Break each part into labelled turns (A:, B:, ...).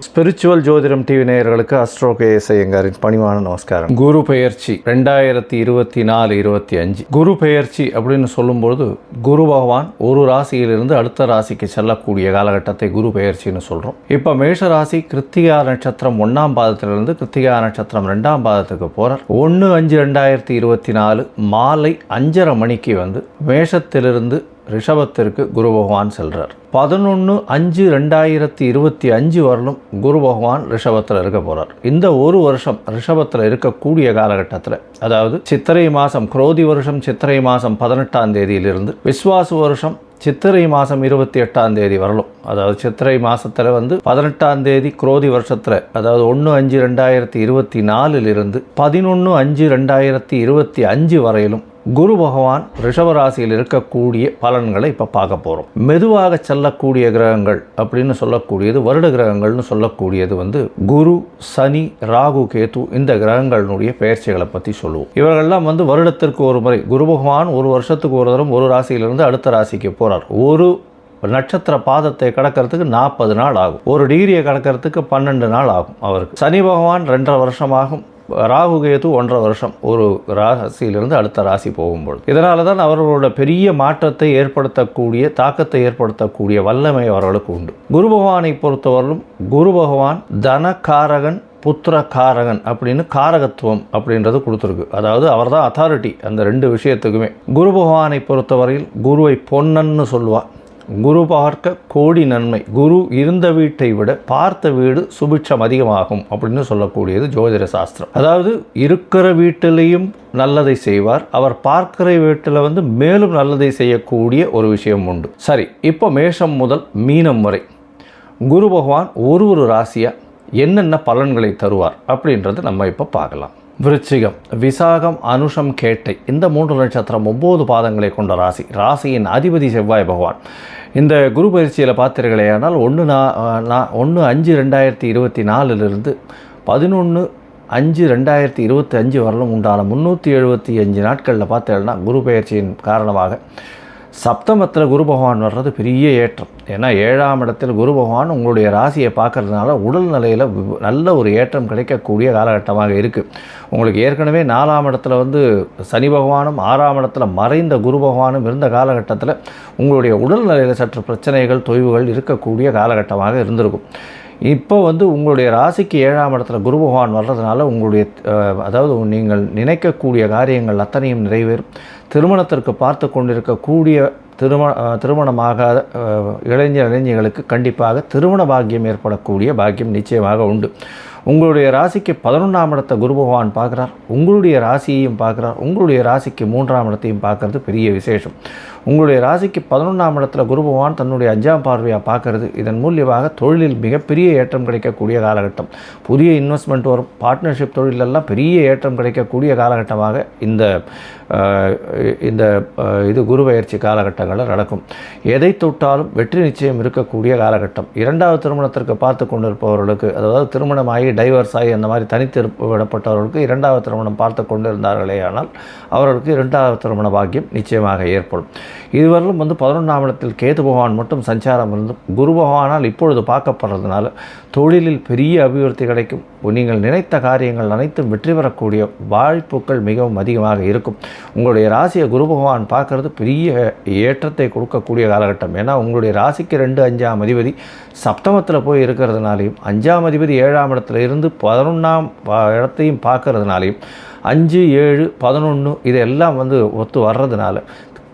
A: Spiritual ஜோதிடம் TV நேயர்களுக்கு astro KS ஐயங்காரின் பணிவான நமஸ்காரம். குரு பெயர்ச்சி 2024-25 குரு பெயர்ச்சி அப்படின்னு சொல்லும்போது குரு பகவான் ஒரு ராசியிலிருந்து அடுத்த ராசிக்கு செல்லக்கூடிய காலகட்டத்தை குரு பெயர்ச்சின்னு சொல்கிறோம். இப்போ மேஷ ராசி கிருத்திகா நட்சத்திரம் 1ஆம் பாதத்திலிருந்து கிருத்திகா நட்சத்திரம் 2ஆம் பாதத்துக்கு போகிறார். 1-5-2024 மாலை 5:30 மணிக்கு மேஷத்திலிருந்து ரிஷபத்திற்கு குரு பகவான் செல்றார். 11-5-2025 வரலும் குரு பகவான் ரிஷபத்தில் இருக்க போகிறார். இந்த ஒரு வருஷம் ரிஷபத்தில் இருக்கக்கூடிய காலகட்டத்தில், அதாவது சித்திரை மாதம் குரோதி வருஷம் சித்திரை மாதம் 18ஆம் தேதியிலிருந்து விஸ்வாசு வருஷம் சித்திரை மாதம் 28ஆம் தேதி வரலும், அதாவது சித்திரை மாதத்தில் 18ஆம் தேதி குரோதி வருஷத்தில், அதாவது 1-5-2024 11-5-2025 வரையிலும் குரு பகவான் ரிஷபராசியில் இருக்கக்கூடிய பலன்களை இப்போ பார்க்க போகிறோம். மெதுவாக செல்லக்கூடிய கிரகங்கள் அப்படின்னு சொல்லக்கூடியது, வருட கிரகங்கள்னு சொல்லக்கூடியது குரு, சனி, ராகு, கேது, இந்த கிரகங்களுடைய பெயர்ச்சிகளை பற்றி சொல்லுவோம். இவர்கள்லாம் வருடத்திற்கு ஒரு முறை, குரு பகவான் ஒரு வருஷத்துக்கு ஒரு தரம் ஒரு ராசியிலிருந்து அடுத்த ராசிக்கு போகிறார். ஒரு நட்சத்திர பாதத்தை கடக்கிறதுக்கு 40 நாள் ஆகும். ஒரு டிகிரியை கடக்கிறதுக்கு 12 நாள் ஆகும் அவருக்கு. சனி பகவான் 2.5 வருஷமாகும். ராகு கேது 1.5 வருஷம் ஒரு ராசியிலிருந்து அடுத்த ராசி போகும்போது. இதனால தான் அவர்களோட பெரிய மாற்றத்தை ஏற்படுத்தக்கூடிய, தாக்கத்தை ஏற்படுத்தக்கூடிய வல்லமை அவர்களுக்கு உண்டு. குரு பகவானை பொறுத்தவரையிலும் குரு பகவான் தனகாரகன், புத்திரகாரகன் அப்படின்னு காரகத்துவம் அப்படின்றது கொடுத்துருக்கு. அதாவது அவர் தான் அத்தாரிட்டி அந்த 2 விஷயத்துக்குமே. குரு பகவானை பொறுத்தவரையில் குருவை பொன்னன்னு சொல்லுவாள். குரு பார்க்க கோடி நன்மை, குரு இருந்த வீட்டை விட பார்த்த வீடு சுபிட்சம் அதிகமாகும் அப்படின்னு சொல்லக்கூடியது ஜோதிட சாஸ்திரம். அதாவது இருக்கிற வீட்டிலையும் நல்லதை செய்வார், அவர் பார்க்கிற வீட்டில் மேலும் நல்லதை செய்யக்கூடிய ஒரு விஷயம் உண்டு. சரி, இப்போ மேஷம் முதல் மீனம் வரை குரு பகவான் ஒரு ராசியாக என்னென்ன பலன்களை தருவார் அப்படின்றது நம்ம இப்போ பார்க்கலாம். விருச்சிகம், விசாகம், அனுஷம், கேட்டை, இந்த 3 நட்சத்திரம் 9 பாதங்களை கொண்ட ராசி. ராசியின் அதிபதி செவ்வாய் பகவான். இந்த குரு பயிற்சியில் பார்த்தீர்களேயானால் 1-5-2024 11-5-2025 வரலும் உண்டான 375 நாட்களில் பார்த்தீங்கன்னா குரு பயிற்சியின் காரணமாக சப்தமத்தில் குரு பகவான் வர்றது பெரிய ஏற்றம். ஏன்னா 7ஆம் இடத்தில் குரு பகவான் உங்களுடைய ராசியை பார்க்கறதுனால உடல் நிலையில் நல்ல ஒரு ஏற்றம் கிடைக்கக்கூடிய காலகட்டமாக இருக்குது. உங்களுக்கு ஏற்கனவே 4ஆம் இடத்துல சனி பகவானும் 6ஆம் இடத்துல மறைந்த குரு பகவானும் இருந்த காலகட்டத்தில் உங்களுடைய உடல் நிலையில் சற்று பிரச்சனைகள், தொய்வுகள் இருக்கக்கூடிய காலகட்டமாக இருந்திருக்கும். இப்போ உங்களுடைய ராசிக்கு 7ஆம் இடத்துல குரு பகவான் வர்றதுனால உங்களுடைய, அதாவது நீங்கள் நினைக்கக்கூடிய காரியங்கள் அத்தனையும் நிறைவேறும். திருமணத்திற்கு பார்த்து கொண்டிருக்கக்கூடிய திருமணமாகாத இளைஞர்களுக்கு கண்டிப்பாக திருமண பாக்கியம் ஏற்படக்கூடிய பாக்கியம் நிச்சயமாக உண்டு. உங்களுடைய ராசிக்கு 11ஆம் இடத்தை குரு பகவான் பார்க்குறார், உங்களுடைய ராசியையும் பார்க்குறார், உங்களுடைய ராசிக்கு 3ஆம் இடத்தையும் பார்க்குறது பெரிய விசேஷம். உங்களுடைய ராசிக்கு 11ஆம் இடத்துல குரு பகவான் தன்னுடைய 5ஆம் பார்வையாக பார்க்கறது, இதன் மூலியமாக தொழிலில் மிகப்பெரிய ஏற்றம் கிடைக்கக்கூடிய காலகட்டம். புதிய இன்வெஸ்ட்மெண்ட் வரும், பார்ட்னர்ஷிப் தொழிலெல்லாம் பெரிய ஏற்றம் கிடைக்கக்கூடிய காலகட்டமாக இந்த இது குரு பயிற்சி காலகட்டங்களில் நடக்கும். எதை தொட்டாலும் வெற்றி நிச்சயம் இருக்கக்கூடிய காலகட்டம். 2வது திருமணத்திற்கு பார்த்து கொண்டிருப்பவர்களுக்கு, அதாவது திருமணமாகி டைவர்ஸ் ஆகி அந்த மாதிரி தனித்து விடப்பட்டவர்களுக்கு 2வது திருமணம் பார்த்து கொண்டிருந்தார்களே ஆனால் அவர்களுக்கு 2வது திருமண பாக்கியம் நிச்சயமாக ஏற்படும். இதுவரையிலும் 11ஆம் இடத்தில் கேது பகவான் மட்டும் சஞ்சாரம் இருந்து குரு பகவானால் இப்பொழுது பார்க்கப்படுறதுனால தொழிலில் பெரிய அபிவிருத்தி கிடைக்கும். நீங்கள் நினைத்த காரியங்கள் அனைத்தும் வெற்றி பெறக்கூடிய வாய்ப்புகள் மிகவும் அதிகமாக இருக்கும். உங்களுடைய ராசியை குரு பகவான் பார்க்கறது பெரிய ஏற்றத்தை கொடுக்கக்கூடிய காலகட்டம். ஏன்னா உங்களுடைய ராசிக்கு 2-5ஆம் அதிபதி சப்தமத்தில் போய் இருக்கிறதுனாலையும், 5ஆம் அதிபதி 7ஆம் இடத்துல இருந்து 11ஆம் இடத்தையும் பார்க்கறதுனாலையும் 5, 7, 11 இதெல்லாம் ஒத்து வர்றதுனால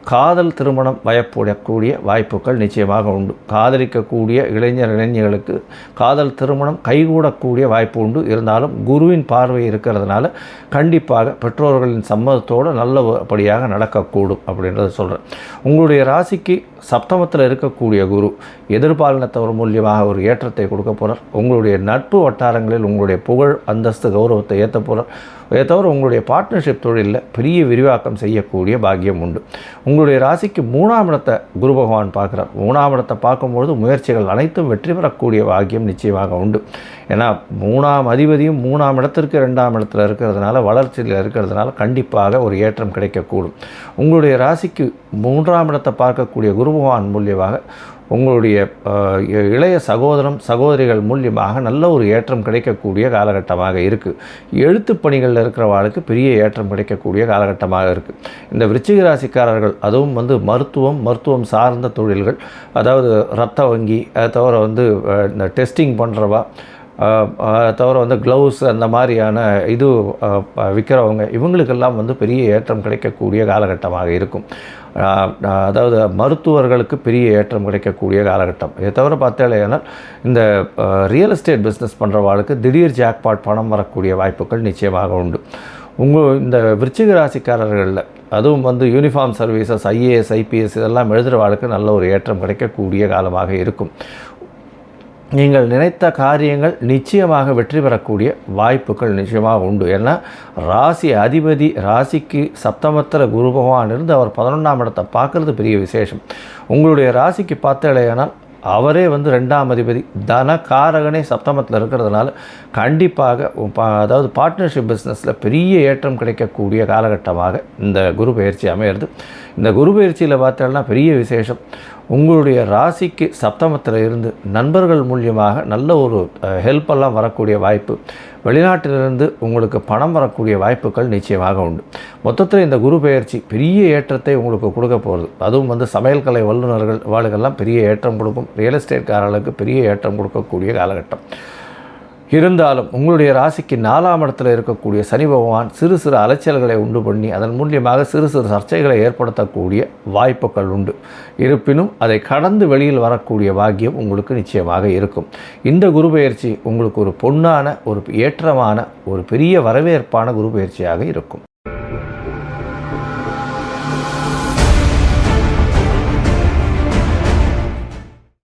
A: காதல் திருமணம் வயப்படக்கூடிய வாய்ப்புகள் நிச்சயமாக உண்டு. காதலிக்கக்கூடிய இளைஞர்களுக்கு காதல் திருமணம் கைகூடக்கூடிய வாய்ப்பு உண்டு. இருந்தாலும் குருவின் பார்வை இருக்கிறதுனால கண்டிப்பாக பெற்றோர்களின் சம்மதத்தோடு நல்லபடியாக நடக்கக்கூடும் அப்படின்றத சொல்கிறேன். உங்களுடைய ராசிக்கு சப்தமத்தில் இருக்கக்கூடிய குரு எதிர்பாலினத்தவர் மூலியமாக ஒரு ஏற்றத்தை கொடுக்க போகிறார். உங்களுடைய நட்பு வட்டாரங்களில் உங்களுடைய புகழ், அந்தஸ்து, கௌரவத்தை ஏற்ற போகிறார். இதை தவிர உங்களுடைய பார்ட்னர்ஷிப் தொழிலில் பெரிய விரிவாக்கம் செய்யக்கூடிய பாக்கியம் உண்டு. உங்களுடைய ராசிக்கு 3ஆம் இடத்தை குரு பகவான் பார்க்குறார். 3ஆம் இடத்தை பார்க்கும்பொழுது முயற்சிகள் அனைத்தும் வெற்றி பெறக்கூடிய பாக்கியம் நிச்சயமாக உண்டு. ஏன்னா 3ஆம் அதிபதியும் 3ஆம் இடத்திற்கு 2ஆம் இடத்துல இருக்கிறதுனால, வளர்ச்சியில் இருக்கிறதுனால கண்டிப்பாக ஒரு ஏற்றம் கிடைக்கக்கூடும். உங்களுடைய ராசிக்கு 3ஆம் இடத்தை பார்க்கக்கூடிய குரு பகவான் மூலியமாக உங்களுடைய இளைய சகோதரிகள் மூலியமாக நல்ல ஒரு ஏற்றம் கிடைக்கக்கூடிய காலகட்டமாக இருக்குது. எழுத்துப் பணிகளில் இருக்கிறவாளுக்கு பெரிய ஏற்றம் கிடைக்கக்கூடிய காலகட்டமாக இருக்குது. இந்த விருச்சிக ராசிக்காரர்கள் அதுவும் மருத்துவம் சார்ந்த தொழில்கள், அதாவது இரத்த வங்கி, அதை தவிர இந்த டெஸ்டிங் பண்ணுறவா, தவிர க்ளவுஸ் அந்த மாதிரியான இது விற்கிறவங்க, இவங்களுக்கெல்லாம் பெரிய ஏற்றம் கிடைக்கக்கூடிய காலகட்டமாக இருக்கும். அதாவது மருத்துவர்களுக்கு பெரிய ஏற்றம் கிடைக்கக்கூடிய காலகட்டம். இதை தவிர பார்த்தாலேனால் இந்த ரியல் எஸ்டேட் பிஸ்னஸ் பண்ணுறவாளுக்கு திடீர் ஜாக்பாட் பணம் வரக்கூடிய வாய்ப்புகள் நிச்சயமாக உண்டு. இந்த விருச்சிக ராசிக்காரர்களில் அதுவும் யூனிஃபார்ம் சர்வீசஸ், IAS IPS இதெல்லாம் எழுதுகிறவாளுக்கு நல்ல ஒரு ஏற்றம் கிடைக்கக்கூடிய காலமாக இருக்கும். நீங்கள் நினைத்த காரியங்கள் நிச்சயமாக வெற்றி பெறக்கூடிய வாய்ப்புகள் நிச்சயமாக உண்டு. ஏன்னா ராசி அதிபதி ராசிக்கு சப்தமத்தில் குரு பகவான் இருந்து அவர் 11ஆம் இடத்தை பார்க்குறது பெரிய விசேஷம். உங்களுடைய ராசிக்கு பார்த்தாலேயானால் அவரே 2ஆம் அதிபதி தனகாரகனே சப்தமத்தில் இருக்கிறதுனால கண்டிப்பாக அதாவது பார்ட்னர்ஷிப் பிஸ்னஸில் பெரிய ஏற்றம் கிடைக்கக்கூடிய காலகட்டமாக இந்த குரு பயிற்சி அமையிறது. இந்த குரு பயிற்சியில் பார்த்தோம்னா பெரிய விசேஷம். உங்களுடைய ராசிக்கு சப்தமத்தில் இருந்து நண்பர்கள் மூலியமாக நல்ல ஒரு ஹெல்ப்பெல்லாம் வரக்கூடிய வாய்ப்பு, வெளிநாட்டிலிருந்து உங்களுக்கு பணம் வரக்கூடிய வாய்ப்புகள் நிச்சயமாக உண்டு. மொத்தத்தில் இந்த குரு பெயர்ச்சி பெரிய ஏற்றத்தை உங்களுக்கு கொடுக்க போகிறது. அதுவும் சமையல் கலை வல்லுநர்கள் வாழ்க்கெல்லாம் பெரிய ஏற்றம் கொடுக்கும். ரியல் எஸ்டேட்காரர்களுக்கு பெரிய ஏற்றம் கொடுக்கக்கூடிய காலகட்டம். இருந்தாலும் உங்களுடைய ராசிக்கு 4ஆம் இடத்தில் இருக்கக்கூடிய சனி பகவான் சிறு அலைச்சல்களை உண்டு பண்ணி அதன் மூலியமாக சிறு சர்ச்சைகளை ஏற்படுத்தக்கூடிய வாய்ப்புகள் உண்டு. இருப்பினும் அதை கடந்து வெளியில் வரக்கூடிய பாக்கியம் உங்களுக்கு நிச்சயமாக இருக்கும். இந்த குரு பெயர்ச்சி உங்களுக்கு ஒரு பொன்னான, ஒரு ஏற்றமான, ஒரு பெரிய வரவேற்பான குரு பெயர்ச்சியாக இருக்கும்.